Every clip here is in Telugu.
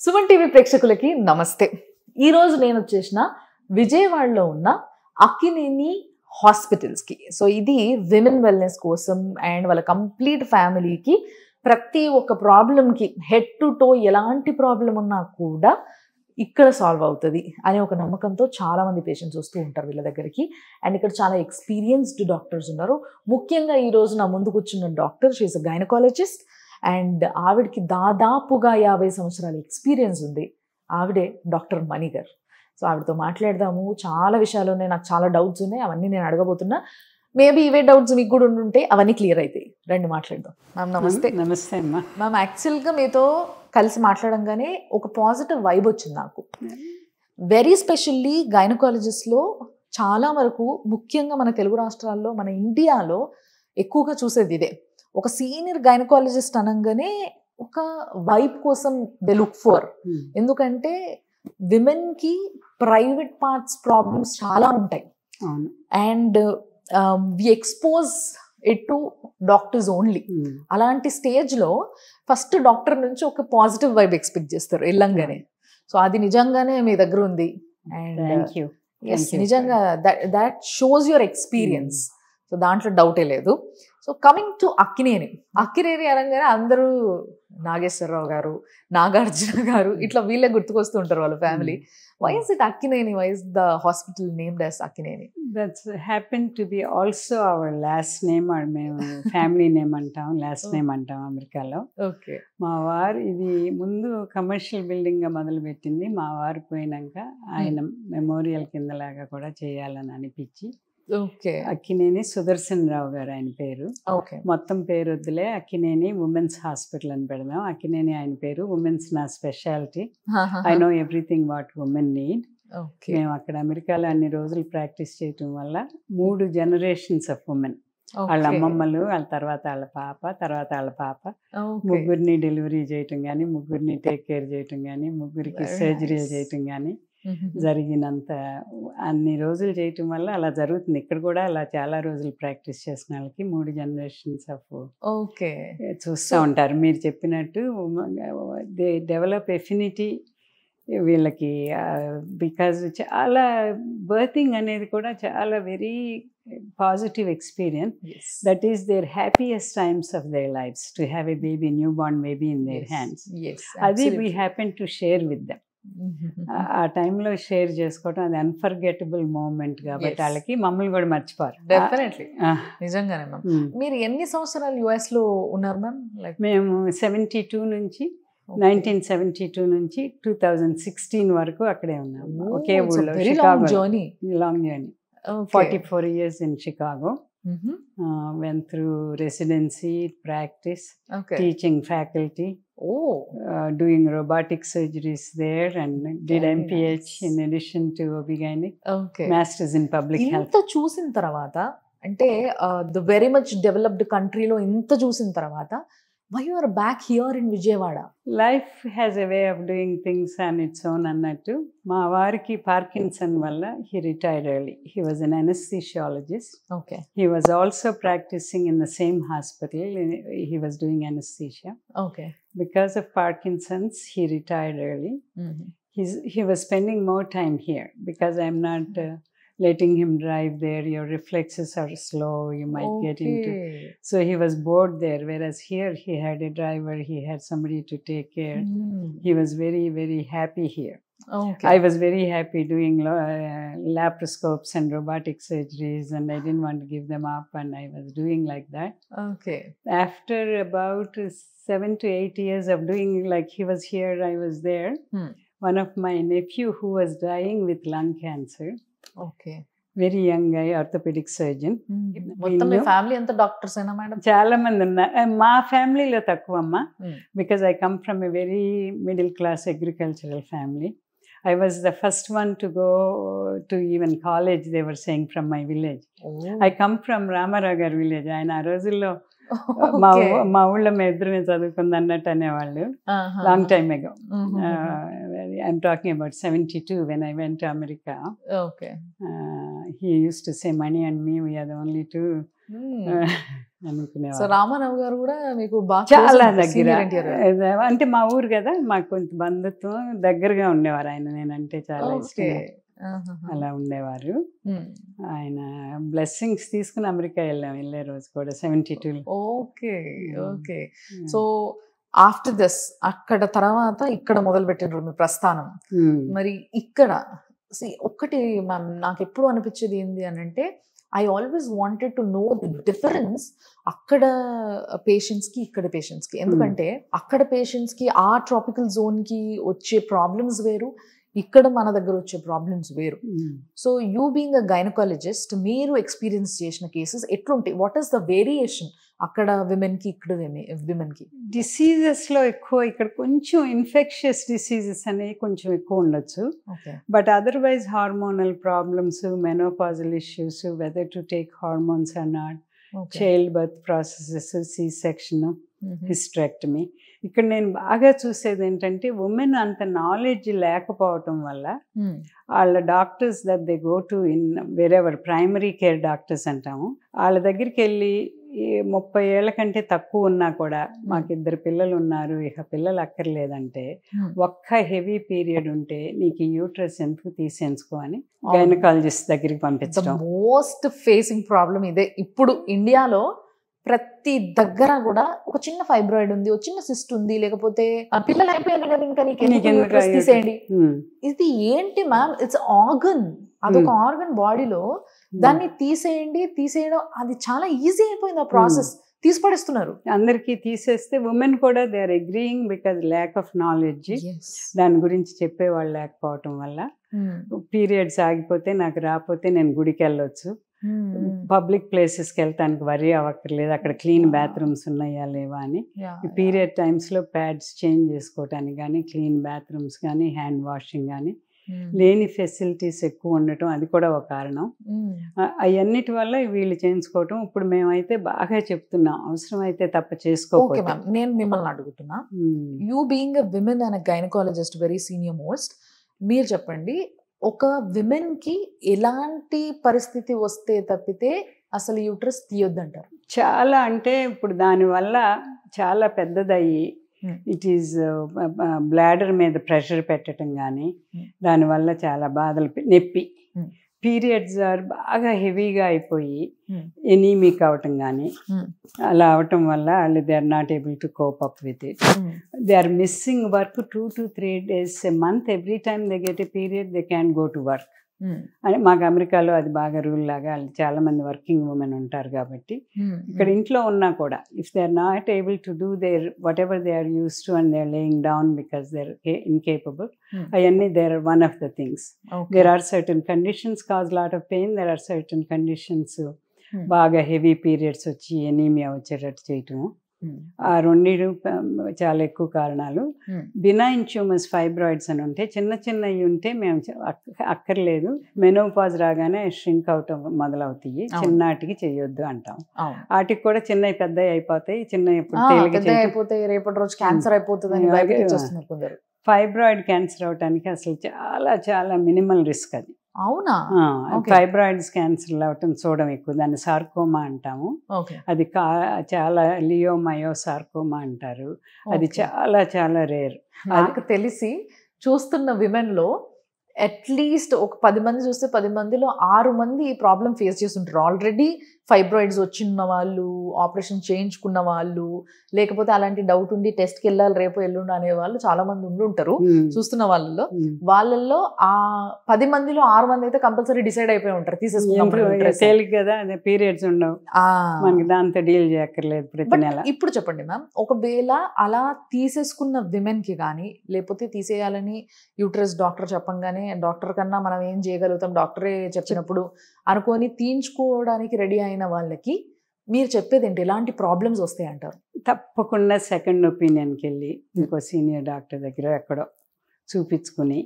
సుమన్ టీవీ ప్రేక్షకులకి నమస్తే. ఈ రోజు నేను వచ్చేసిన విజయవాడలో ఉన్న అక్కినేని హాస్పిటల్స్కి. సో ఇది విమెన్ వెల్నెస్ కోసం అండ్ వాళ్ళ కంప్లీట్ ఫ్యామిలీకి ప్రతి ఒక్క ప్రాబ్లంకి హెడ్ టు టో ఎలాంటి ప్రాబ్లం ఉన్నా కూడా ఇక్కడ సాల్వ్ అవుతుంది అనే ఒక నమ్మకంతో చాలామంది పేషెంట్స్ వస్తూ ఉంటారు వీళ్ళ దగ్గరికి. అండ్ ఇక్కడ చాలా ఎక్స్పీరియన్స్డ్ డాక్టర్స్ ఉన్నారు. ముఖ్యంగా ఈరోజు నా ముందు కూర్చున్న doctor, she is a gynaecologist and ఆవిడకి దాదాపుగా 50 సంవత్సరాల ఎక్స్పీరియన్స్ ఉంది. ఆవిడే డాక్టర్ మణి గారు. సో ఆవిడతో మాట్లాడదాము. చాలా విషయాలు ఉన్నాయి, నాకు చాలా డౌట్స్ ఉన్నాయి, అవన్నీ నేను అడగబోతున్నా. మేబీ ఇవే డౌట్స్ మీకు కూడా ఉంటే అవన్నీ క్లియర్ అవుతాయి. రండి మాట్లాడదాం. మ్యామ్ నమస్తే. నమస్తే అమ్మా. మ్యామ్ యాక్చువల్గా మీతో కలిసి మాట్లాడంగానే ఒక పాజిటివ్ వైబ్ వచ్చింది నాకు. వెరీ స్పెషల్లీ గైనకాలజిస్ట్లో చాలా వరకు, ముఖ్యంగా మన తెలుగు రాష్ట్రాల్లో, మన ఇండియాలో ఎక్కువగా చూసేది ఇదే. ఒక సీనియర్ గైనకాలజిస్ట్ అనగానే ఒక వైబ్ కోసం దే లుక్ ఫర్. ఎందుకంటే విమెన్కి ప్రైవేట్ పార్ట్స్ ప్రాబ్లమ్స్ చాలా ఉంటాయి and we expose it to doctors only. అలాంటి స్టేజ్లో ఫస్ట్ డాక్టర్ నుంచి ఒక పాజిటివ్ వైబ్ ఎక్స్పెక్ట్ చేస్తారు వెళ్ళంగానే. సో అది నిజంగానే మీ దగ్గర ఉంది అండ్ నిజంగా that shows your experience. So దాంట్లో డౌటే లేదు. సో కమింగ్ టు అక్కినేని అనగానే అందరూ నాగేశ్వరరావు గారు, నాగార్జున గారు ఇట్లా వీళ్ళే గుర్తుకొస్తూ ఉంటారు వాళ్ళ family. Why is it Akkineni? Why is the hospital named as Akkineni? That's happened to be also our last name, or మేము ఫ్యామిలీ నేమ్ అంటాం, లాస్ట్ నేమ్ అంటాం అమెరికాలో. ఓకే. మా వారు ఇది ముందు కమర్షియల్ బిల్డింగ్గా మొదలుపెట్టింది. మా వారు పోయినాక ఆయన మెమోరియల్ కిందలాగా కూడా చేయాలని అనిపించి ఓకే. అక్కినేని సుదర్శన్ రావు గారు ఆయన పేరు. ఓకే. మొత్తం పేరు వద్దులే, అక్కినేని ఉమెన్స్ హాస్పిటల్ అని పెడదాం. అక్కినేని ఆయన పేరు, ఉమెన్స్ నా speciality. I know everything what women need. మేము అక్కడ అమెరికాలో అన్ని రోజులు ప్రాక్టీస్ చేయటం వల్ల 3 generations ఆఫ్ ఉమెన్, వాళ్ళ అమ్మమ్మలు, వాళ్ళ తర్వాత వాళ్ళ పాప, తర్వాత వాళ్ళ పాప, ముగ్గురిని డెలివరీ చేయటం కానీ, ముగ్గురిని టేక్ కేర్ చేయటం కానీ, ముగ్గురికి సర్జరీ చేయటం కానీ జరిగినంత అన్ని రోజులు చేయటం వల్ల అలా జరుగుతుంది. ఇక్కడ కూడా అలా చాలా రోజులు ప్రాక్టీస్ చేసిన వాళ్ళకి 3 generations ఆఫ్ ఓకే చూస్తూ ఉంటారు. మీరు చెప్పినట్టు దే డెవలప్ ఎఫినిటీ వీళ్ళకి. బికాజ్ చాలా బర్తింగ్ అనేది కూడా చాలా very positive experience. That is their happiest times of their lives, to have a baby, new born baby in their hands. అది we happen to share with them. ఆ టైంలో షేర్ చేసుకోవటం అది అన్ఫర్గెటబుల్ మూమెంట్ కాబట్టి వాళ్ళకి మమ్మల్ని కూడా మర్చిపోరు. డెఫినెట్లీ. నిజంగానే మ్యామ్. మీరు ఎన్ని సంవత్సరాలు US లో ఉన్నారు మ్యామ్? లైక్ మేము 72 నుంచి 1972 నుంచి 2016 వరకు అక్కడే ఉన్నాము, ఒకే ఊళ్ళో. Long journey. 44 years in Chicago. Went through residency, practice, teaching faculty, doing robotic surgeries there, and did MPH in addition to OB-GYN. Masters in public health. ఇంత చూసిన తర్వాత, అంటే ద వెరీ మచ్ డెవలప్డ్ కంట్రీలో ఇంత చూసిన తర్వాత, why you are back here in Vijayawada? Life has a way of doing things on its own అన్నట్టు. మా వారికి పార్కిన్సన్ వల్ల he retired early. He was an anesthesiologist. Okay. He was also practicing in the same hospital. He was doing anesthesia. Okay. Because of Parkinson's, he retired early. He was spending more time here because I'm not letting him drive there. Your reflexes are slow, you might get into. So he was bored there, whereas here he had a driver, he had somebody to take care. He was very, very happy here. Okay. I was very happy doing laparoscopes and robotic surgeries, and I didn't want to give them up, and I was doing like that. Okay. After about 7 to 8 years of doing, like he was here, I was there. One of my nephew who was dying with lung cancer. Okay. Very young guy, orthopedic surgeon. మొత్తం మీ ఫ్యామిలీ అంతా డాక్టర్స్ అయినా మేడం? చాలా మంది ఉన్నారు. మా ఫ్యామిలీలో తక్కువ అమ్మ, because I come from a very middle class agricultural family. I was the first one to go to even college, they were saying, from my village. I come from Ramaragar village. ఆయన ఆ రోజుల్లో మా ఊళ్ళో మేము ఇద్దరమే చదువుకుంది అన్నట్టు అనేవాళ్ళు. లాంగ్ టైమ్ అగో. I'm talking about 72 when I went to America. Okay. He used to say, Mani and me, we are the only two అనుకునేవారు. సో రామారావు గారు కూడా మీకు బాగా చాలా దగ్గర, అంటే మా ఊరు కదా, మాకు కొంచెం బంధుత్వం, దగ్గరగా ఉండేవారు ఆయన. నేనంటే చాలా ఇష్టం, అలా ఉండేవారు. ఆయన బ్లెస్సింగ్స్ తీసుకుని అమెరికా వెళ్ళే రోజు కూడా 72. Okay okay. So after this అక్కడ తర్వాత ఇక్కడ మొదలు పెట్టినారు మీ ప్రస్థానం. మరి ఇక్కడ ఒక్కటి మ్యామ్ నాకు ఎప్పుడు అనిపించేది ఏంది అని అంటే, I always wanted to know the difference అక్కడ పేషెంట్స్కి ఇక్కడ పేషెంట్స్కి. ఎందుకంటే అక్కడ పేషెంట్స్కి ఆ ట్రాపికల్ జోన్కి వచ్చే ప్రాబ్లమ్స్ వేరు, ఇక్కడ మన దగ్గర వచ్చే ప్రాబ్లమ్స్ వేరు. So you being a gynaecologist, మీరు ఎక్స్పీరియన్స్ చేసిన కేసెస్ ఎట్లుంటాయి? వాట్ ఈస్ ద వేరియేషన్ అక్కడ విమెన్కి ఇక్కడ విమెన్కి? డిసీజెస్లో ఎక్కువ ఇక్కడ కొంచెం ఇన్ఫెక్షియస్ డిసీజెస్ అనేవి కొంచెం ఎక్కువ ఉండొచ్చు. But otherwise hormonal problems, menopausal issues, whether to take hormones or not, child birth processes, C section, hysterectomy. ఇక్కడ నేను బాగా చూసేది ఏంటంటే, ఉమెన్ అంత నాలెడ్జ్ లేకపోవటం వల్ల వాళ్ళ doctors that they go to in wherever primary care doctors అంటాము, వాళ్ళ దగ్గరికి వెళ్ళి 30 ఏళ్ల కంటే తక్కువ ఉన్నా కూడా మాకు 2 పిల్లలు ఉన్నారు, ఇక పిల్లలు అక్కర్లేదంటే, ఒక్క హెవీ పీరియడ్ ఉంటే నీకు యూట్రస్ ఎందుకు తీసేసుకో అని గైనకాలజిస్ట్ దగ్గరికి పంపించడం. మోస్ట్ ఫేసింగ్ ప్రాబ్లం ఇదే ఇప్పుడు ఇండియాలో. ప్రతి దగ్గర కూడా ఒక చిన్న ఫైబ్రాయిడ్ ఉంది, ఒక చిన్న సిస్ట్ ఉంది, లేకపోతే పిల్లలు అయిపోయారు కదా ఇంకా నీకు తీసేయండి. ఇది ఏంటి మ్యామ్? ఇట్స్ ఆర్గన్, అదొక ఆర్గన్ బాడీలో, దాన్ని తీసేయడం అది చాలా ఈజీ అయిపోయింది ఆ ప్రాసెస్. తీసి పడేస్తున్నారు. అందరికీ తీసేస్తే ఉమెన్ కూడా they are agreeing because lack of knowledge. దాని గురించి చెప్పేవాళ్ళు లేకపోవటం వల్ల పీరియడ్స్ ఆగిపోతే నాకు రాకపోతే నేను గుడికి వెళ్ళొచ్చు, పబ్లిక్ ప్లేసెస్కి వెళ్తానికి వరీ అవ్వక్కర్లేదు, అక్కడ క్లీన్ బాత్రూమ్స్ ఉన్నాయా లేవా అని. పీరియడ్ టైమ్స్లో ప్యాడ్స్ చేంజ్ చేసుకోవటానికి కానీ, క్లీన్ బాత్రూమ్స్ కానీ, హ్యాండ్ వాషింగ్ కానీ లేని ఫెసిలిటీస్ ఎక్కువ ఉండటం, అది కూడా ఒక కారణం. అవన్నిటి వల్ల వీళ్ళు చేయించుకోవటం. ఇప్పుడు మేమైతే బాగా చెప్తున్నాం, అవసరం అయితే తప్ప చేసుకోవాలి. నేను మిమ్మల్ని అడుగుతున్నా, you being a women and a gynaecologist, very senior most, మీరు చెప్పండి, ఒక విమెన్కి ఎలాంటి పరిస్థితి వస్తే తప్పితే అసలు యూట్రస్ తీయొద్దంటారు? చాలా అంటే ఇప్పుడు దానివల్ల చాలా పెద్దదయ్యి ఇట్ ఈజ్ బ్లాడర్ మీద ప్రెషర్ పెట్టడం కానీ, దానివల్ల చాలా బాధలు, నొప్పి, పీరియడ్స్ ఆర్ బాగా హెవీగా అయిపోయి ఎనీమిక్ అవటం కానీ, అలా అవటం వల్ల వాళ్ళు they are not able to cope up with it. They are missing work 2 to 3 days a month. Every time they get a period they can go to work అని. మాకు అమెరికాలో అది బాగా రూల్ లాగా, చాలా మంది వర్కింగ్ ఉమెన్ ఉంటారు కాబట్టి ఇక్కడ ఇంట్లో ఉన్నా కూడా if they are not able to do their whatever they are use to and they are laying down because they are incapable, అవన్నీ they are one of the things. There are certain conditions cause lot of pain, there are certain conditions బాగా హెవీ పీరియడ్స్ వచ్చి ఎనీమియా వచ్చేటట్టు చేయటము. ఆ రెండిటి చాలా ఎక్కువ కారణాలు. బినైన్ ట్యూమర్స్, ఫైబ్రాయిడ్స్ అని ఉంటే, చిన్నవి ఉంటే మేము అక్కర్లేదు, మెనోపాజ్ రాగానే ష్రింక్ అవటం మొదలవుతాయి, చిన్నటికి చేయొద్దు అంటాం. వాటికి కూడా చిన్నవి పెద్దవి అయిపోతాయి, అయిపోతాయి, రేపటి రోజు క్యాన్సర్ అయిపోతుంది. ఫైబ్రాయిడ్ క్యాన్సర్ అవటానికి అసలు చాలా చాలా మినిమల్ రిస్క్ అది. అవునా? ఫైబ్రాయిడ్స్ క్యాన్సర్ అవటం చూడడం ఎక్కువ, దాన్ని సార్కోమా అంటాము. అది చాలా లియోమయో సార్కోమా అంటారు. అది చాలా చాలా రేర్. నాకు తెలిసి చూస్తున్న విమెన్లో అట్లీస్ట్ ఒక 10 మంది చూస్తే 10 మందిలో 6 మంది ఈ ప్రాబ్లం ఫేస్ చేస్తుంటారు. ఆల్రెడీ ఫైబ్రాయిడ్స్ వచ్చిన వాళ్ళు, ఆపరేషన్ చేయించుకున్న వాళ్ళు, లేకపోతే అలాంటి డౌట్ ఉండి టెస్ట్కి వెళ్ళాలి రేపు ఎల్లుండి అనే వాళ్ళు చాలా మంది ఉండుంటారు చూస్తున్న వాళ్ళల్లో ఆ 10 మందిలో 6 మంది అయితే కంపల్సరీ డిసైడ్ అయిపోయి ఉంటారు తీసేసుకున్నాం కదా, పీరియడ్స్ ఉండవు, మనకి దాంతో డీల్ చేయక్కర్లేదు ప్రతి నెల. ఇప్పుడు చెప్పండి మ్యామ్, ఒకవేళ అలా తీసేసుకున్న విమెన్కి కానీ, లేకపోతే తీసేయాలని యూట్రస్ డాక్టర్ చెప్పంగానే డాక్టర్ కన్నా మనం ఏం చేయగలుగుతాం, డాక్టరే చెప్పినప్పుడు అనుకొని తీయించుకోవడానికి రెడీ అయిన వాళ్ళకి మీరు చెప్పేది ఏంటి? ఎలాంటి ప్రాబ్లమ్స్ వస్తాయి అంటారు? తప్పకుండా సెకండ్ ఒపీనియన్కి వెళ్ళి ఇంకో సీనియర్ డాక్టర్ దగ్గర ఎక్కడో చూపించుకుని,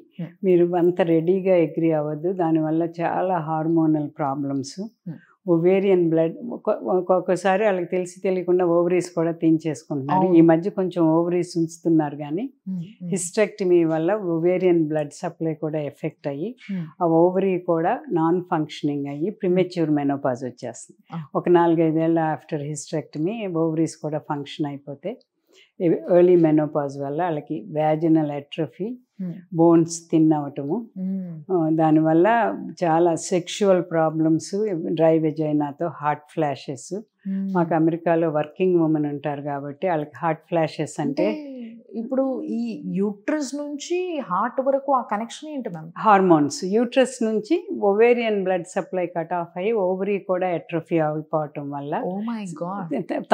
మీరు అంత రెడీగా అగ్రీ అవ్వద్దు, దానివల్ల చాలా హార్మోనల్ ప్రాబ్లమ్స్, ఒవేరియన్ బ్లడ్ ఒక్కొక్కసారి వాళ్ళకి తెలిసి తెలియకుండా ఓవరీస్ కూడా తీయించేసుకుంటున్నారు. ఈ మధ్య కొంచెం ఓవరీస్ ఉంచుతున్నారు, కానీ హిస్టెక్టమీ వల్ల ఒవేరియన్ బ్లడ్ సప్లై కూడా ఎఫెక్ట్ అయ్యి ఆ ఓవరీ కూడా నాన్ ఫంక్షనింగ్ అయ్యి ప్రిమెచ్యూర్ మెనోపాజ్ వచ్చేస్తుంది. ఒక 4-5 ఏళ్ళ ఆఫ్టర్ హిస్టెక్టమీ ఓవరీస్ కూడా ఫంక్షన్ అయిపోతే ఎర్లీ మెనోపాజ్ వల్ల వాళ్ళకి వ్యాజినల్ అట్రోఫీ, బోన్స్ థిన్ అవటము, దానివల్ల చాలా సెక్షువల్ ప్రాబ్లమ్స్, డ్రై వెజైనాతో హార్ట్ ఫ్లాషెస్. మాకు అమెరికాలో వర్కింగ్ ఉమెన్ ఉంటారు కాబట్టి వాళ్ళకి హార్ట్ ఫ్లాషెస్ అంటే ఇప్పుడు ఈ యూట్రస్ నుంచి హార్ట్ వరకు ఆ కనెక్షన్ ఏంటి మ్యామ్? హార్మోన్స్. యూట్రస్ నుంచి ovarian blood supply cut off అయ్యి ఓవరీ కూడా అట్రోఫీ అయిపోవటం వల్ల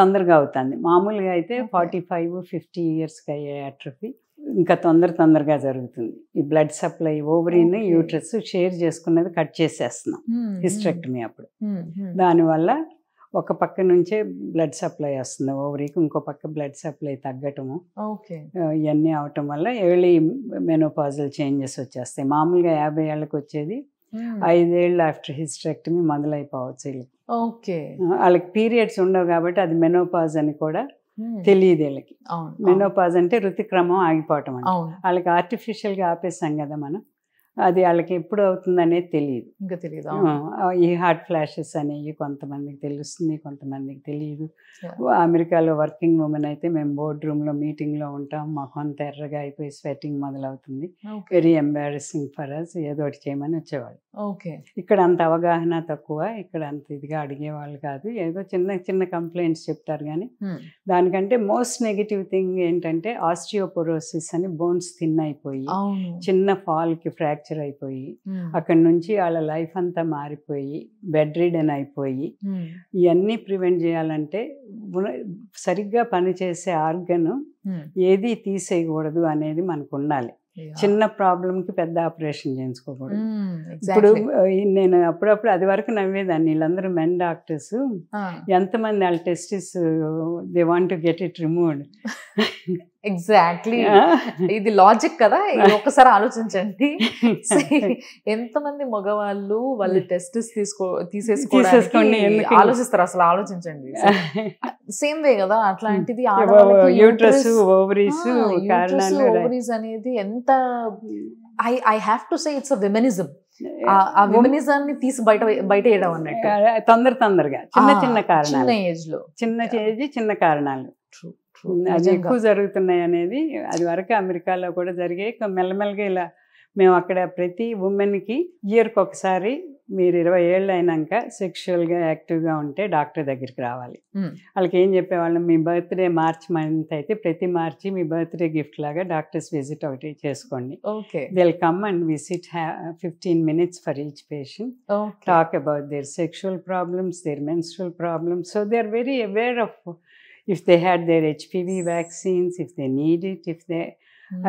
తొందరగా అవుతుంది. మామూలుగా అయితే 45-50 ఇయర్స్కి అయ్యే అట్రోఫీ ఇంకా తొందరగా జరుగుతుంది. ఈ బ్లడ్ సప్లై ఓవరీని యూట్రస్ షేర్ చేసుకున్నది కట్ చేసేస్తున్నాం హిస్టెక్టమీ అప్పుడు. దానివల్ల ఒక పక్క నుంచే బ్లడ్ సప్లై వస్తుంది ఓవరీకి, ఇంకో పక్క బ్లడ్ సప్లై తగ్గటము, ఇవన్నీ అవటం వల్ల ఎర్లీ మెనోపాజల్ చేంజెస్ వచ్చేస్తాయి. మామూలుగా 50 ఏళ్ళకి వచ్చేది 5 ఏళ్ళు ఆఫ్టర్ హిస్టెక్టమీ మొదలైపోవచ్చు. వాళ్ళకి పీరియడ్స్ ఉండవు కాబట్టి అది మెనోపాజ్ అని కూడా తెలియదు వీళ్ళకి. మెనోపాజ్ అంటే ఋతుక్రమం ఆగిపోవటం అంటే. వాళ్ళకి ఆర్టిఫిషియల్గా ఆపేసాం కదా మనం, అది వాళ్ళకి ఎప్పుడు అవుతుంది అనేది తెలియదు. ఇంకా తెలియదు. ఈ హార్ట్ ఫ్లాషెస్ అనేవి కొంతమందికి తెలుస్తుంది, కొంతమందికి తెలియదు. అమెరికాలో వర్కింగ్ ఉమెన్ అయితే మేము బోర్డ్ రూమ్లో మీటింగ్లో ఉంటాం, మాకు అంత ఎర్రగా అయిపోయి స్వెట్టింగ్ మొదలవుతుంది. వెరీ ఎంబారసింగ్ ఫర్ అస్, ఏదో ఒకటి చేయమని వచ్చేవాళ్ళు. ఇక్కడ అంత అవగాహన తక్కువ, ఇక్కడ అంత ఇదిగా అడిగేవాళ్ళు కాదు. ఏదో చిన్న కంప్లైంట్స్ చెప్తారు, కానీ దానికంటే మోస్ట్ నెగిటివ్ థింగ్ ఏంటంటే ఆస్టియోపోరోసిస్ అని, బోన్స్ థిన్ అయిపోయి చిన్న ఫాల్కి ఫ్రాక్చర్ అయిపోయి అక్కడి నుంచి వాళ్ళ లైఫ్ అంతా మారిపోయి బెడ్ రిడెన్ అయిపోయి, ఇవన్నీ ప్రివెంట్ చేయాలంటే సరిగ్గా పనిచేసే ఆర్గన్ ఏది తీసేయకూడదు అనేది మనకు ఉండాలి. చిన్న ప్రాబ్లంకి పెద్ద ఆపరేషన్ చేయించుకోకూడదు. ఇప్పుడు నేను అప్పుడప్పుడు అది వరకు నవ్వేదాన్ని, వీళ్ళందరూ మెన్ డాక్టర్స్ ఎంతమంది వాళ్ళ testis they want to get it removed. Exactly, ఇది లాజిక్ కదా. ఒక్కసారి ఆలోచించండి, ఎంతమంది మగవాళ్ళు వాళ్ళ టెస్టిస్ తీసేసుకోండి ఆలోచిస్తారు. అసలు ఆలోచించండి, సేమ్ వే కదా. అట్లాంటిది యూట్రస్, ఓవరీస్ అనేది ఎంత, I have to say it's a womanism. ఆ విమెనిజాన్ని తీసి బయట వేయడం అన్నట్టు తొందరగా చిన్న కారణాలు, చిన్న ఏజ్ చిన్న కారణాలు అది ఎక్కువ జరుగుతున్నాయి అనేది. అది వరకు అమెరికాలో కూడా జరిగే. మెల్లమెల్లగా ఇలా మేము అక్కడ ప్రతి ఉమెన్కి ఇయర్కి ఒకసారి మీరు 20 ఏళ్ళు అయినాక సెక్షువల్గా యాక్టివ్గా ఉంటే డాక్టర్ దగ్గరికి రావాలి. వాళ్ళకి ఏం చెప్పేవాళ్ళం, మీ బర్త్డే మార్చ్ మంత్ అయితే ప్రతి మార్చి మీ బర్త్డే గిఫ్ట్ లాగా డాక్టర్స్ విజిట్ ఒకటి చేసుకోండి. They will come and visit 15 minutes for each patient, talk about their sexual problems, their menstrual problems. So they are very aware of if they had their HPV vaccines, if they need it, if they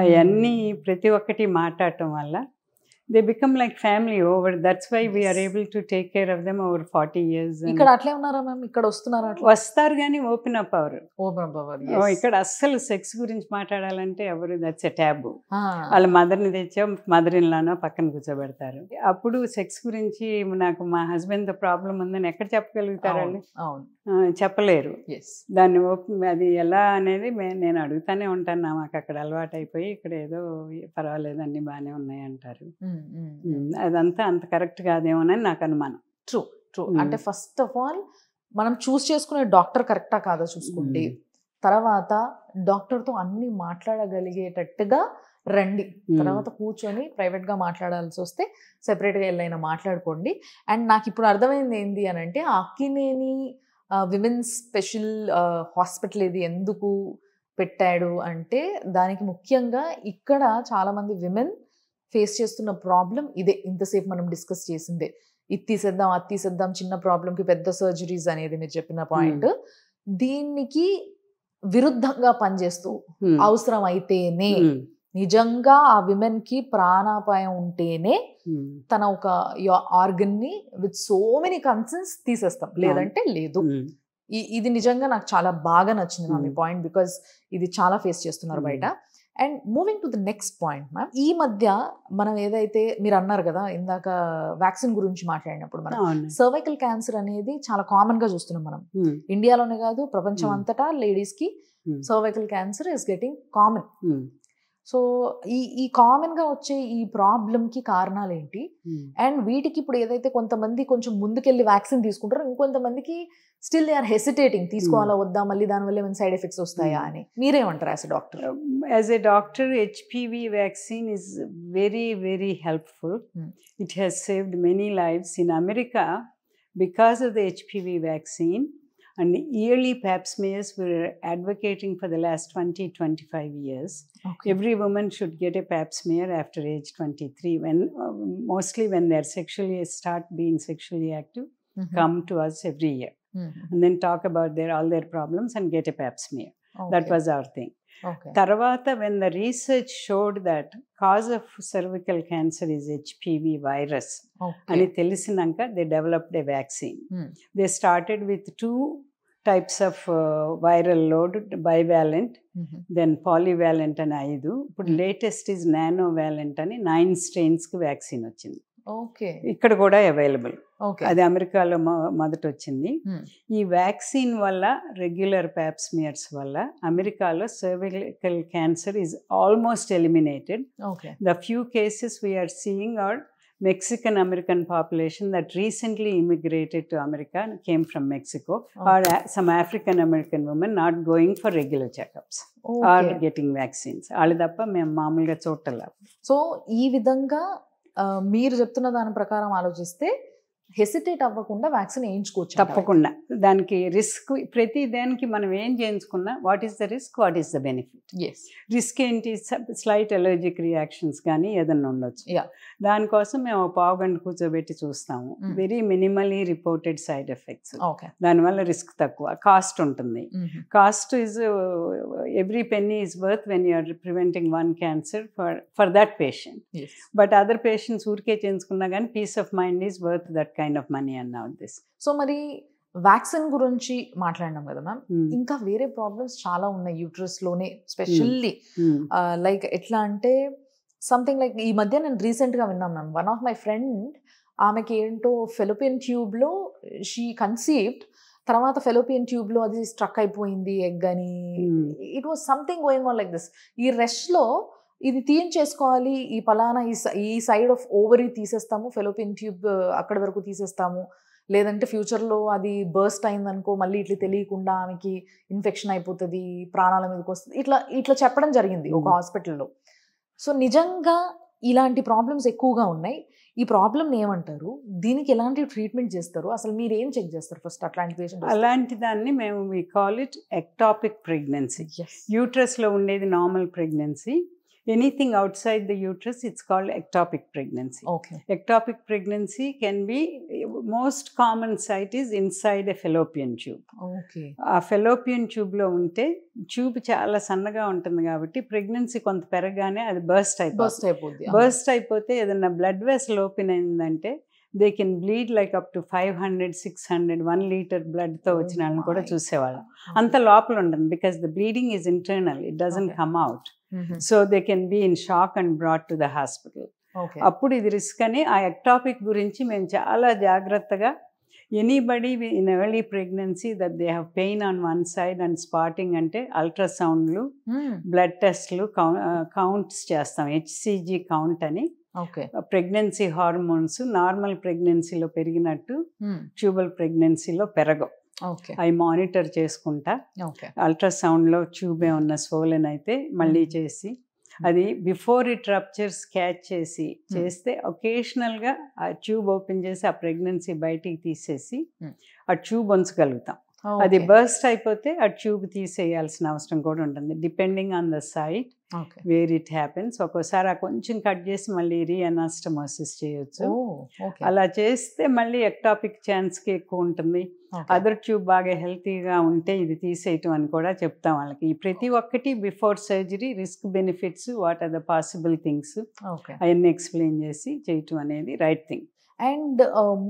అవన్నీ ప్రతి ఒక్కటి మాట్లాడటం వల్ల they become like family over. That's why we are able to take care of them over 40 years. ఇక్కడ అట్లే ఉన్నారా మ్యామ్? ఇక్కడ వస్తున్నారా? వస్తారు కానీ ఓపెన్ అప్ అవరు. ఇక్కడ అస్సలు సెక్స్ గురించి మాట్లాడాలంటే ఎవరు, దట్స్ ఎ ట్యాబు. వాళ్ళ మదర్ని తెచ్చా, మదర్ ఇన్ లానో పక్కన కూర్చోబెడతారు. అప్పుడు సెక్స్ గురించి నాకు మా హస్బెండ్తో ప్రాబ్లం ఉందని ఎక్కడ చెప్పగలుగుతారు వాళ్ళు? చెప్పలేరు. దాన్ని అది ఎలా అనేది నేను అడుగుతానే ఉంటాను. మాకు అక్కడ అలవాటు అయిపోయి ఇక్కడ ఏదో పర్వాలేదు అన్ని బాగానే ఉన్నాయి అంటారు. అదంతా అంత కరెక్ట్ కాదేమోనని నాకు అనుమానం. ట్రూ. అంటే ఫస్ట్ ఆఫ్ ఆల్ మనం చూస్ చేసుకునే డాక్టర్ కరెక్టా కాదా చూసుకోండి. తర్వాత డాక్టర్తో అన్ని మాట్లాడగలిగేటట్టుగా రండి. తర్వాత కూర్చొని ప్రైవేట్గా మాట్లాడాల్సి వస్తే సెపరేట్గా వెళ్ళైనా మాట్లాడుకోండి. అండ్ నాకు ఇప్పుడు అర్థమైంది ఏంటి అని అంటే, అక్కినేని విమెన్స్ స్పెషల్ హాస్పిటల్ ఇది ఎందుకు పెట్టాడు అంటే, దానికి ముఖ్యంగా ఇక్కడ చాలామంది విమెన్ ఫేస్ చేస్తున్న ప్రాబ్లం ఇదే. ఇంతసేపు మనం డిస్కస్ చేసిందే, ఇది తీసేద్దాం అది తీసేద్దాం, చిన్న ప్రాబ్లంకి పెద్ద సర్జరీస్ అనేది మీరు చెప్పిన పాయింట్. దీనికి విరుద్ధంగా పనిచేస్తూ అవసరం అయితేనే, నిజంగా ఆ విమెన్ కి ప్రాణాపాయం ఉంటేనే తన ఒక ఆర్గన్ ని విత్ సో మెనీ కన్సర్న్స్ తీసేస్తాం, లేదంటే లేదు. ఇది నిజంగా నాకు చాలా బాగా నచ్చింది నా మీ పాయింట్, బికాస్ ఇది చాలా ఫేస్ చేస్తున్నారు బయట. And moving to the next point ma'am, ఈ మధ్య మనం ఏదైతే మీరు అన్నారు కదా ఇందాక వ్యాక్సిన్ గురించి మాట్లాడినప్పుడు, మనం సర్వైకల్ క్యాన్సర్ అనేది చాలా కామన్ గా చూస్తున్నాం మనం. ఇండియాలోనే కాదు ప్రపంచం అంతటా లేడీస్ కి cervical cancer is getting common. So ఈ కామన్ గా వచ్చే ఈ ప్రాబ్లమ్ కి కారణాలు ఏంటి? అండ్ వీటికి ఇప్పుడు ఏదైతే కొంతమంది కొంచెం ముందుకెళ్ళి వ్యాక్సిన్ తీసుకుంటారో, ఇంకొంతమందికి స్టిల్ దే ఆర్ హెసిటేటింగ్, తీసుకోవాలా వద్దా, మళ్ళీ దానివల్ల ఏమైనా సైడ్ ఎఫెక్ట్స్ వస్తాయా అని. మీరేమంటారు as a doctor? As a doctor, HPV vaccine is very, very helpful. It has saved many lives in America because of the HPV vaccine. And yearly pap smears were advocating for the last 20-25 years. Okay. Every woman should get a pap smear after age 23, when mostly when they are start being sexually active, come to us every year, and then talk about all their problems and get a pap smear. Okay. That was our thing. Okay. Tarvata, when the research showed that cause of cervical cancer is HPV virus, ani telisinanka they developed a vaccine. They started with 2 types of viral load, bivalent, then polyvalent and 5. But latest is nanovalent ani 9 strains ki vaccine వచ్చింది. ఓకే, ఇక్కడ కూడా అవైలబుల్. అది అమెరికాలో మొదట వచ్చింది. ఈ వ్యాక్సిన్ వల్ల, రెగ్యులర్ ప్యాప్ స్మియర్స్ వల్ల అమెరికాలో cervical cancer is almost eliminated. The few cases we are seeing are Mexican American population that recently immigrated to America and came from Mexico, or some African American women not going for regular checkups or getting vaccines. Alidappa mem maamuluga chotala. So ee vidhanga మీరు చెప్తున్న దాని ప్రకారం ఆలోచిస్తే హెసిటేట్ అవ్వకుండా వ్యాక్సిన్ వేయించుకోవచ్చు. తప్పకుండా. దానికి రిస్క్, ప్రతి దానికి మనం ఏం చేయించుకున్నా what is the risk, what is the benefit. Risk ఏంటి? స్లైట్ అలర్జిక్ రియాక్షన్స్ కానీ ఏదన్నా ఉండొచ్చు. దానికోసం మేము పావు గంట కూర్చోబెట్టి చూస్తాము. Very minimally reported side effects. దానివల్ల రిస్క్ తక్కువ. కాస్ట్ ఉంటుంది. Cost is every penny is worth when you're preventing one cancer for that patient. But other patients ఊరికే చేయించుకున్నా కానీ peace of mind is worth that kind of money అన్న ఉద్దేశం. సో మరి వ్యాక్సిన్ గురించి మాట్లాడినాం కదా మ్యామ్, ఇంకా వేరే ప్రాబ్లమ్స్ చాలా ఉన్నాయి యూట్రస్ లోనే, స్పెషల్లీ లైక్ ఎట్లా అంటే సంథింగ్ లైక్ ఈ మధ్య నేను రీసెంట్ గా విన్నాం ma'am, one of my friend, ఆమెకి ఏంటో ఫెలోపియన్ ట్యూబ్ లో షీ కన్సీవ్డ్, తర్వాత ఫెలోపియన్ ట్యూబ్ లో అది స్ట్రక్ అయిపోయింది ఎగ్ అని. It was something going on like this. ఈ రష్ లో ఇది తీయించేసుకోవాలి, ఈ పలానా ఈ సైడ్ ఆఫ్ ఓవరీ తీసేస్తాము, ఫెలోపియన్ ట్యూబ్ అక్కడి వరకు తీసేస్తాము, లేదంటే ఫ్యూచర్లో అది బర్స్ట్ అయిందనుకో మళ్ళీ ఇట్లా తెలియకుండా ఆమెకి ఇన్ఫెక్షన్ అయిపోతుంది, ప్రాణాల మీదకి వస్తుంది, ఇట్లా చెప్పడం జరిగింది ఒక హాస్పిటల్లో. సో నిజంగా ఇలాంటి ప్రాబ్లమ్స్ ఎక్కువగా ఉన్నాయి. ఈ ప్రాబ్లమ్ని ఏమంటారు, దీనికి ఎలాంటి ట్రీట్మెంట్ చేస్తారు, అసలు మీరు ఏం చెక్ చేస్తారు ఫస్ట్ అట్లాంటి పేషెంట్? అలాంటి దాన్ని మేము we call it ectopic pregnancy. యూట్రస్లో ఉండేది normal pregnancy. Anything outside the uterus, it's called ectopic pregnancy. Okay. Ectopic pregnancy can be, most common site is inside a fallopian tube. Okay. ఆ fallopian tube లో ఉంటే ట్యూబ్ చాలా సన్నగా ఉంటుంది కాబట్టి ప్రెగ్నెన్సీ కొంత పెరగానే అది బర్స్ట్ అయిపోతుంది. బర్స్ట్ అయిపోతే ఏదన్నా బ్లడ్ వెసల్ ఓపెన్ అయిందంటే they can bleed like up to 500, 600, 1 liter బ్లడ్తో వచ్చిన వాళ్ళని కూడా చూసేవాళ్ళం. అంత లోపల ఉంటుంది, because the bleeding is internal, it doesn't come out. So they can be in shock and brought to the hospital. అప్పుడు ఇది రిస్క్ అని ఆ ఎక్టాపిక్ గురించి మేము చాలా జాగ్రత్తగా, anybody in early pregnancy that they have pain on one side and spotting అంటే అల్ట్రాసౌండ్లు, బ్లడ్ టెస్ట్లు, కౌంట్స్ చేస్తాం, హెచ్సిజి కౌంట్ అని. ప్రెగ్నెన్సీ హార్మోన్స్ నార్మల్ ప్రెగ్నెన్సీలో పెరిగినట్టు ట్యూబల్ ప్రెగ్నెన్సీలో పెరగవు. అవి మానిటర్ చేసుకుంటా, అల్ట్రాసౌండ్లో ట్యూబ్ ఏమన్నా స్వోలెన్ అయితే మళ్ళీ చేసి, అది బిఫోర్ ఇట్ రప్చర్స్ క్యాచ్ చేస్తే ఒకేషనల్గా ఆ ట్యూబ్ ఓపెన్ చేసి ఆ ప్రెగ్నెన్సీ బయటికి తీసేసి ఆ ట్యూబ్ ఉంచగలుగుతాం. అది బర్స్ట్ అయిపోతే ఆ ట్యూబ్ తీసేయాల్సిన అవసరం కూడా ఉంటుంది, depending on the site where it happens. ఒక్కోసారి ఆ కొంచెం కట్ చేసి మళ్ళీ రీఅనాస్టమోసిస్ చేయొచ్చు. అలా చేస్తే మళ్ళీ ఎక్టాపిక్ ఛాన్స్కి ఎక్కువ ఉంటుంది. అదర్ ట్యూబ్ బాగా హెల్తీగా ఉంటే ఇది తీసేయటం అని కూడా చెప్తాం వాళ్ళకి. ప్రతి ఒక్కటి before surgery risk benefits, what are the possible things అవన్నీ ఎక్స్ప్లెయిన్ చేసి చేయటం అనేది రైట్ థింగ్. అండ్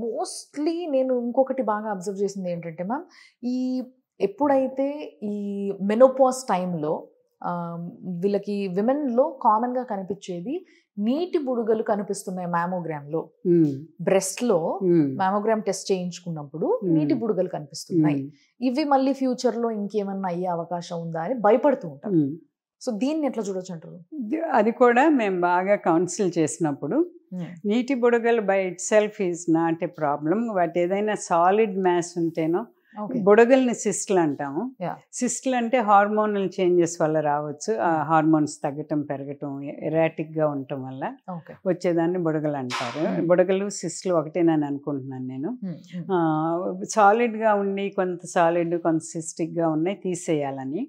మోస్ట్లీ నేను ఇంకొకటి బాగా అబ్జర్వ్ చేసింది ఏంటంటే మ్యామ్, ఎప్పుడైతే ఈ మెనోపాజ్ టైంలో వీళ్ళకి విమెన్లో కామన్గా కనిపించేది నీటి బుడగలు కనిపిస్తున్నాయి మ్యామోగ్రామ్లో. బ్రెస్ట్లో మ్యామోగ్రామ్ టెస్ట్ చేయించుకున్నప్పుడు నీటి బుడగలు కనిపిస్తున్నాయి. ఇవి మళ్ళీ ఫ్యూచర్లో ఇంకేమన్నా అయ్యే అవకాశం ఉందా అని భయపడుతూ ఉంటారు. సో దీన్ని ఎట్లా చూడొచ్చు అంటారు? అది కూడా మేము బాగా కౌన్సిల్ చేసినప్పుడు నీటి బుడగలు by it self is not a problem. వాటి ఏదైనా సాలిడ్ మ్యాస్ ఉంటేనో బుడగల్ని సిస్ట్లు అంటాము. సిస్ట్లు అంటే హార్మోనల్ చేంజెస్ వల్ల రావచ్చు. ఆ హార్మోన్స్ తగ్గటం పెరగటం ఎరాటిక్గా ఉండటం వల్ల వచ్చేదాన్ని బుడగలు అంటారు. బుడగలు సిస్ట్లు ఒకటేనని అనుకుంటున్నాను నేను. సాలిడ్గా ఉండి కొంత సాలిడ్ కొంత సిస్టిక్గా ఉన్నాయి తీసేయాలని.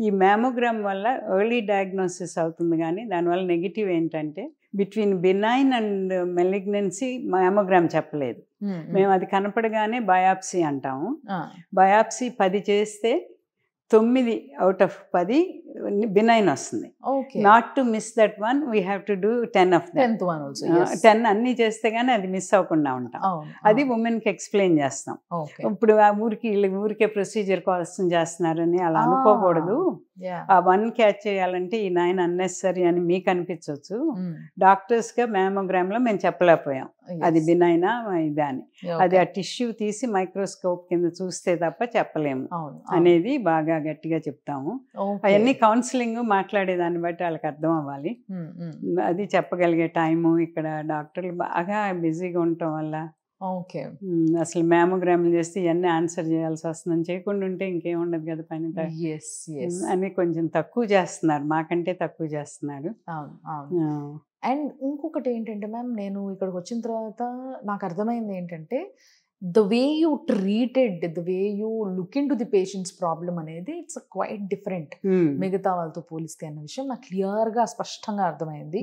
ఈ మ్యామోగ్రామ్ వల్ల ఎర్లీ డయాగ్నోసిస్ అవుతుంది, కానీ దానివల్ల నెగిటివ్ ఏంటంటే బిట్వీన్ బినైన్ అండ్ మెలిగ్నెన్సీ మ్యామోగ్రామ్ చెప్పలేదు. మేము అది కనపడగానే బయాప్సీ అంటాము. బయాప్సీ 10 చేస్తే 9 out of 10 బినైన్ వస్తుంది. Not to miss that one we have to do 10 of them. 10 అన్నీ చేస్తే కానీ అది మిస్ అవ్వకుండా ఉంటాం. అది ఉమెన్కి ఎక్స్ప్లెయిన్ చేస్తాం. ఇప్పుడు ఆ ఊరికే ప్రొసీజర్ కోసం చేస్తున్నారని అలా అనుకోకూడదు. ఆ 1 క్యాచ్ చేయాలంటే ఈ 9 అన్నెసరీ అని మీకు అనిపించవచ్చు. డాక్టర్స్గా మ్యామోగ్రామ్లో మేము చెప్పలేకపోయాం అది బినైనా ఇదా అని. అది ఆ టిష్యూ తీసి మైక్రోస్కోప్ కింద చూస్తే తప్ప చెప్పలేము అనేది బాగా గట్టిగా చెప్తాము. అవన్నీ కౌన్సిలింగ్ మాట్లాడేదాన్ని బట్టి వాళ్ళకి అర్థం అవ్వాలి. అది చెప్పగలిగే టైము ఇక్కడ డాక్టర్లు బాగా బిజీగా ఉండటం వల్ల అసలు మ్యామోగ్రామ్లు చేస్తే ఇవన్నీ ఆన్సర్ చేయాల్సి వస్తుందని చేయకుండా ఉంటే ఇంకేముండదు కదా పని అని కొంచెం తక్కువ చేస్తున్నారు, మాకంటే తక్కువ చేస్తున్నారు. అండ్ ఇంకొకటి ఏంటంటే మ్యామ్, నేను ఇక్కడికి వచ్చిన తర్వాత నాకు అర్థమైంది ఏంటంటే the way you treated, the way you look into the patient's problem అనేది ఇట్స్ క్వైట్ డిఫరెంట్ మిగతా వాళ్ళతో పోలిస్తే అన్న విషయం నాకు క్లియర్గా స్పష్టంగా అర్థమైంది.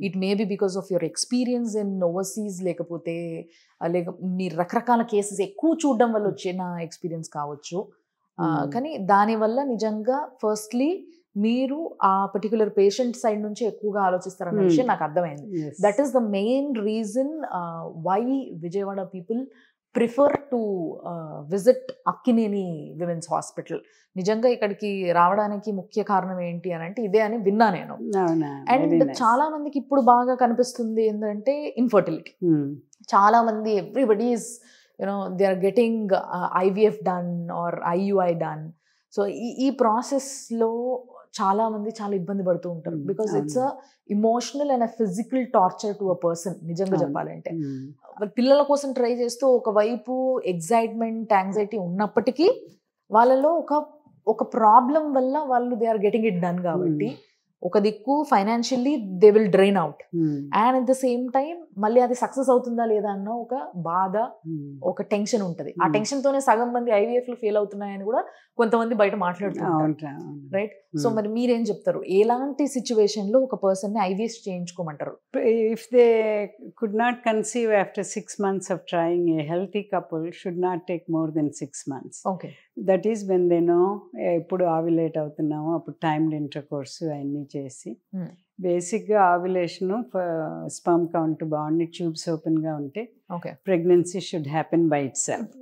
It may be because of your experience in overseas, లేకపోతే మీరు రకరకాల కేసెస్ ఎక్కువ చూడడం వల్ల వచ్చిన ఎక్స్పీరియన్స్ కావచ్చు. కానీ దానివల్ల నిజంగా ఫస్ట్లీ మీరు ఆ పర్టికులర్ పేషెంట్ సైడ్ నుంచి ఎక్కువగా ఆలోచిస్తారన్న విషయం నాకు అర్థమైంది. That is the main reason why Vijayawada people prefer to visit Akkineni women's hospital. నిజంగా ఇక్కడికి రావడానికి ముఖ్య కారణం ఏంటి అని అంటే ఇదే అని విన్నా నేను. అండ్ చాలా మందికి ఇప్పుడు బాగా కనిపిస్తుంది ఏంటంటే ఇన్ఫర్టిలిటీ. చాలా మంది everybody is they are getting IVF done or IUI done. So ఈ ప్రాసెస్లో చాలా మంది చాలా ఇబ్బంది పడుతూ ఉంటారు. Because it's a emotional and a physical torture to a person. నిజంగా చెప్పాలంటే పిల్లల కోసం ట్రై చేస్తూ ఒకవైపు ఎగ్జైట్మెంట్, యాంగ్జైటీ ఉన్నప్పటికీ వాళ్ళలో ఒక ప్రాబ్లం వల్ల వాళ్ళు they are getting it done కాబట్టి ఒక దిక్కు financially they will drain out, and at the same time మళ్ళీ అది సక్సెస్ అవుతుందా లేదా అన్న ఒక బాధ, ఒక టెన్షన్ ఉంటుంది. ఆ టెన్షన్ తోనే సగం మంది IVFలు ఫెయిల్ అవుతున్నాయని కూడా కొంతమంది బయట మాట్లాడుతుంటారు, రైట్? సో మరి మీరేం చెప్తారు, ఎలాంటి సిచ్యువేషన్ లో ఒక పర్సన్ ని IVF చేయించుకోమంటారు? If they could not conceive after 6 months of trying, a healthy couple should not take more than 6 months. Okay. That is when they know ఎప్పుడు ఆవ్యులేట్ అవుతున్నామో అప్పుడు టైమ్డ్ ఇంటర్ కోర్స్ అన్నీ చేసి బేసిక్గా ఆవ్యులేషను స్పర్మ్ కౌంట్ బాగుండి ట్యూబ్స్ ఓపెన్గా ఉంటే pregnancy should happen by it self.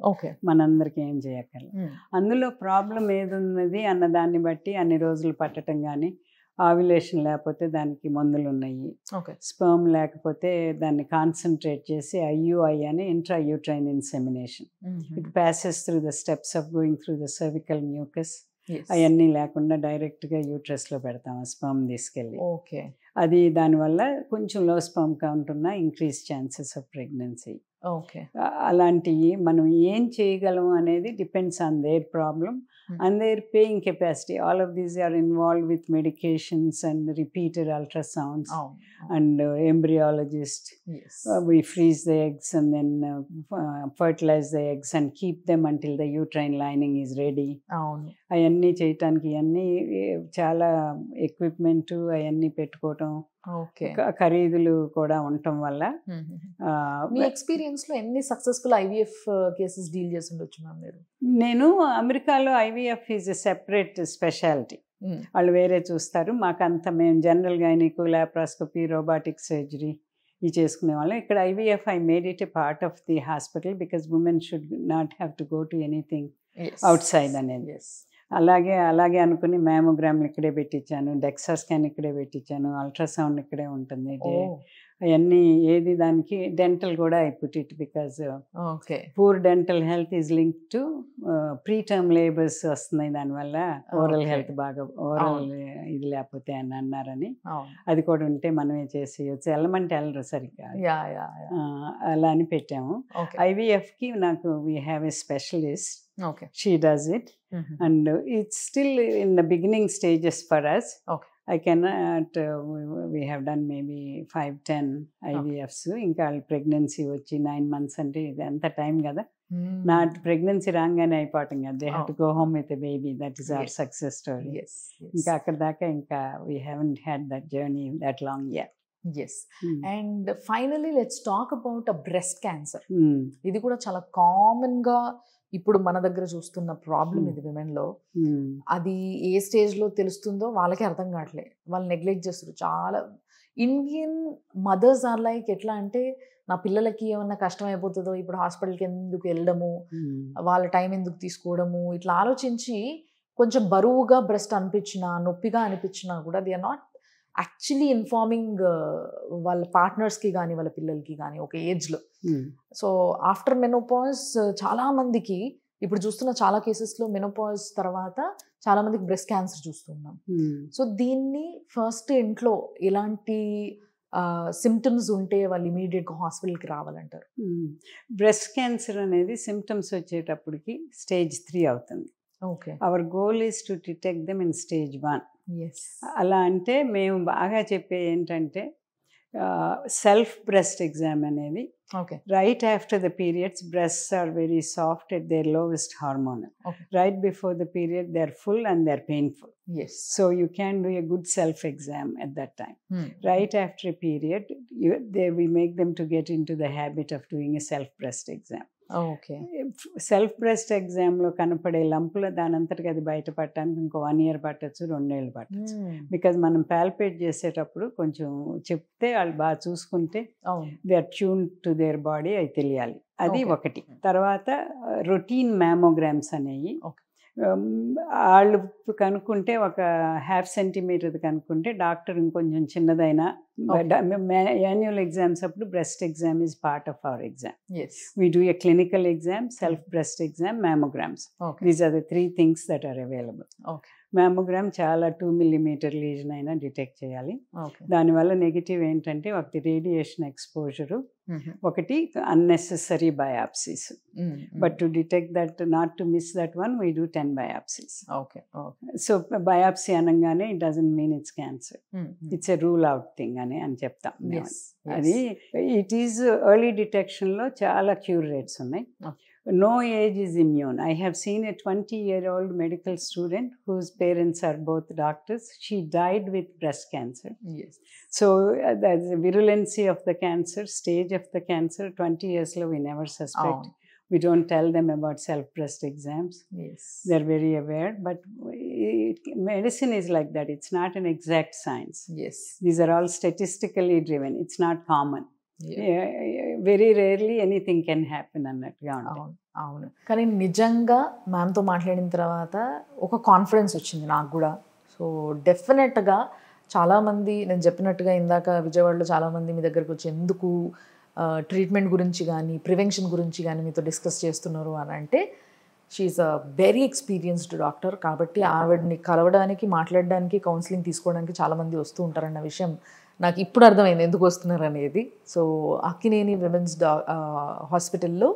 మనందరికీ ఏం చేయగలం. అందులో ప్రాబ్లం ఏది ఉన్నది అన్న దాన్ని బట్టి అన్ని రోజులు పట్టడం, కానీ ఆవ్యులేషన్ లేకపోతే దానికి మందులు ఉన్నాయి, స్పర్మ్ లేకపోతే దాన్ని కాన్సన్ట్రేట్ చేసి IUI అని intrauterine insemination. It passes through the steps of going through the cervical mucus. అవన్నీ లేకుండా డైరెక్ట్గా యూట్రస్లో పెడతాం ఆ స్పర్మ్ తీసుకెళ్ళి. అది దానివల్ల కొంచెం లో స్పర్మ్ కౌంట్ ఉన్న ఇంక్రీజ్ ఛాన్సెస్ ఆఫ్ ప్రెగ్నెన్సీ. అలాంటివి మనం ఏం చేయగలము అనేది depends on their problem and their paying capacity. All of these are involved with medications and repeated ultrasounds and embryologist. We freeze the eggs and then fertilize the eggs and keep them until the uterine lining is ready. అవన్నీ చేయటానికి అన్నీ చాలా ఎక్విప్మెంట్ అవన్నీ పెట్టుకోవటం, ఖరీదులు కూడా ఉండటం వల్ల. మీ ఎక్స్పీరియన్స్ లో ఎన్ని సక్సెస్ఫుల్ IVF కేసెస్ డీల్ చేసి ఉండొచ్చు మ్యామ్ మీరు? నేను అమెరికాలో IVF is a separate speciality. వాళ్ళు వేరే చూస్తారు. మాకంతా మేము జనరల్ గైనిక్, లాప్రాస్కోపీ, రోబోటిక్ సర్జరీ ఇవి చేసుకునే వాళ్ళం. ఇక్కడ IVF I made it a part of the hospital because women should not have to go to anything outside అనేది. అలాగే అనుకుని మ్యామోగ్రామ్లు ఇక్కడే పెట్టించాను, డెక్సా స్కాన్ ఇక్కడే పెట్టించాను, అల్ట్రాసౌండ్ ఇక్కడే ఉంటుంది, అవన్నీ ఏది దానికి డెంటల్ కూడా I put it because poor dental health is link to pre term labours వస్తున్నాయి, దానివల్ల ఓరల్ హెల్త్ బాగా ఓరల్ ఇది లేకపోతే అని అన్నారని అది కూడా ఉంటే మనమే చేసేయచ్చు, వెళ్ళమంటే వెళ్ళరు సరిగ్గా, అలా అని పెట్టాము. IVFకి నాకు we have a specialist, she does it and it's still in the beginning stages for us. I cannot, we have done maybe 5-10 IVFs. ఇంకా ప్రెగ్నెన్సీ వచ్చి 9 months అంటే ఇది ఎంత టైం కదా, నా ప్రెగ్నెన్సీ రాగానే అయిపోవటం కదా, they have to go home with a baby, that is our success story. ఇంకా అక్కడ దాకా ఇంకా we haven't had that journey that long yet. Yes. And finally, let's talk about a breast cancer. ఇది కూడా చాలా కామన్ గా ఇప్పుడు మన దగ్గర చూస్తున్న ప్రాబ్లం ఇది విమెన్లో. అది ఏ స్టేజ్లో తెలుస్తుందో వాళ్ళకి అర్థం కావట్లే, వాళ్ళు నెగ్లెక్ట్ చేస్తారు. చాలా ఇండియన్ మదర్స్ ఆర్ లైక్ ఎట్లా అంటే, నా పిల్లలకి ఏమన్నా కష్టం అయిపోతుందో ఇప్పుడు హాస్పిటల్కి ఎందుకు వెళ్ళడము, వాళ్ళ టైం ఎందుకు తీసుకోవడము, ఇట్లా ఆలోచించి కొంచెం బరువుగా బ్రెస్ట్ అనిపించినా నొప్పిగా అనిపించినా కూడా they are not actually informing వాళ్ళ పార్ట్నర్స్కి కానీ వాళ్ళ పిల్లలకి కానీ ఒక ఏజ్లో. సో ఆఫ్టర్ మెనోపాజ్ చాలామందికి ఇప్పుడు చూస్తున్న చాలా కేసెస్లో మెనోపాజ్ తర్వాత చాలామందికి బ్రెస్ట్ క్యాన్సర్ చూస్తున్నాం. సో దీన్ని ఫస్ట్ ఇంట్లో ఎలాంటి సిమ్టమ్స్ ఉంటే వాళ్ళు ఇమీడియట్గా హాస్పిటల్కి రావాలంటారు? బ్రెస్ట్ క్యాన్సర్ అనేది సిమ్టమ్స్ వచ్చేటప్పటికి స్టేజ్ 3 అవుతుంది. Our goal is to detect them in stage 1. అలా అంటే మేము బాగా చెప్పే ఏంటంటే సెల్ఫ్ బ్రెస్ట్ ఎగ్జామ్ అనేది right after the periods breasts are very soft at their lowest hormone. Right before the period they are full and they are painful. So you can do a good self exam at that time. Right after a period we make them to get into the habit of doing a self breast exam. Self breast ఎగ్జామ్లో కనపడే లంపుల దానంతటికి అది బయటపడటానికి ఇంకో 1 year పట్టచ్చు, 2 ఏళ్ళు పట్టచ్చు. బికాజ్ మనం పాల్పేట్ చేసేటప్పుడు కొంచెం చెప్తే వాళ్ళు బాగా చూసుకుంటే they are tune to their body అది తెలియాలి. అది ఒకటి. తర్వాత రొటీన్ మ్యామోగ్రామ్స్ అనేవి వాళ్ళు కనుక్కుంటే ఒక 1/2 centimeter కనుక్కుంటే డాక్టర్ ఇంకొంచెం చిన్నదైనా యాన్యువల్ ఎగ్జామ్స్ అప్పుడు breast exam is part of our exam. We do a clinical exam, self breast exam, mammograms. These are the 3 things that are available. Mammogram చాలా 2 millimeter లీజన్ అయినా డిటెక్ట్ చేయాలి. దానివల్ల నెగిటివ్ ఏంటంటే ఒకటి రేడియేషన్ ఎక్స్పోజరు, ఒకటి unnecessary biopsies. But to detect that, not to miss that one, we do 10 biopsies. So biopsy అనగానే it doesn't mean it's cancer, it's a rule out thing అని చెప్తాం. అది ఇట్ ఈజ్ ఎర్లీ డిటెక్షన్లో చాలా క్యూర్ రేట్స్ ఉన్నాయి. No age is immune. I have seen a 20-year-old medical student whose parents are both doctors. She died with breast cancer. So the virulency of the cancer, stage of the cancer, 20 years lo we never suspect. We don't tell them about self breast exams. They're very aware, but medicine is like that. It's not an exact science. These are all statistically driven. It's not common. Very rarely anything can happen అన్నట్టుగా ఉంటుంది. అవును, కానీ నిజంగా మ్యామ్తో మాట్లాడిన తర్వాత ఒక కాన్ఫిడెన్స్ వచ్చింది నాకు కూడా. సో డెఫినెట్గా చాలామంది, నేను చెప్పినట్టుగా ఇందాక విజయవాడలో చాలామంది మీ దగ్గరకు వచ్చి ఎందుకు ట్రీట్మెంట్ గురించి కానీ ప్రివెన్షన్ గురించి కానీ మీతో డిస్కస్ చేస్తున్నారు అని అంటే, she is a very experienced doctor. కాబట్టి ఆవిడని కలవడానికి, మాట్లాడడానికి, కౌన్సిలింగ్ తీసుకోవడానికి చాలామంది వస్తూ ఉంటారన్న విషయం నాకు ఇప్పుడు అర్థమైంది ఎందుకు వస్తున్నారు అనేది. సో అక్కినేని విమెన్స్ హాస్పిటల్లో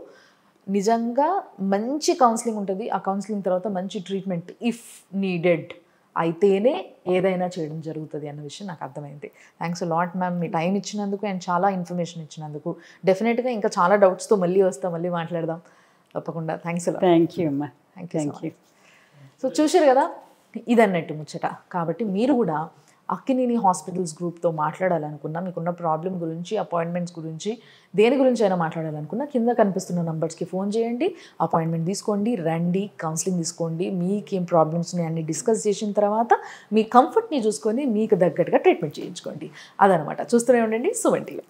నిజంగా మంచి కౌన్సిలింగ్ ఉంటుంది. ఆ కౌన్సిలింగ్ తర్వాత మంచి ట్రీట్మెంట్ ఇఫ్ నీడెడ్ అయితేనే ఏదైనా చేయడం జరుగుతుంది అన్న విషయం నాకు అర్థమైంది. థ్యాంక్స్ లాట్ మ్యామ్, మీ టైం ఇచ్చినందుకు అండ్ చాలా ఇన్ఫర్మేషన్ ఇచ్చినందుకు. డెఫినెట్గా ఇంకా చాలా డౌట్స్తో మళ్ళీ మాట్లాడదాం తప్పకుండా. Thanks lot. థ్యాంక్ యూ అమ్మా. Thank you. సో చూశారు కదా, ఇదన్నట్టు ముచ్చట. కాబట్టి మీరు కూడా అక్కినేని హాస్పిటల్స్ గ్రూప్తో మాట్లాడాలనుకున్నా, మీకున్న ప్రాబ్లం గురించి, అపాయింట్మెంట్స్ గురించి, దేని గురించి అయినా మాట్లాడాలనుకున్నా కింద కనిపిస్తున్న నంబర్స్కి ఫోన్ చేయండి, అపాయింట్మెంట్ తీసుకోండి, రండి, కౌన్సిలింగ్ తీసుకోండి. మీకేం ప్రాబ్లమ్స్ని అన్ని డిస్కస్ చేసిన తర్వాత మీ కంఫర్ట్ని చూసుకొని మీకు తగ్గట్టుగా ట్రీట్మెంట్ చేయించుకోండి. అదనమాట. చూస్తూనే ఉండండి సుమన్ టీవీ.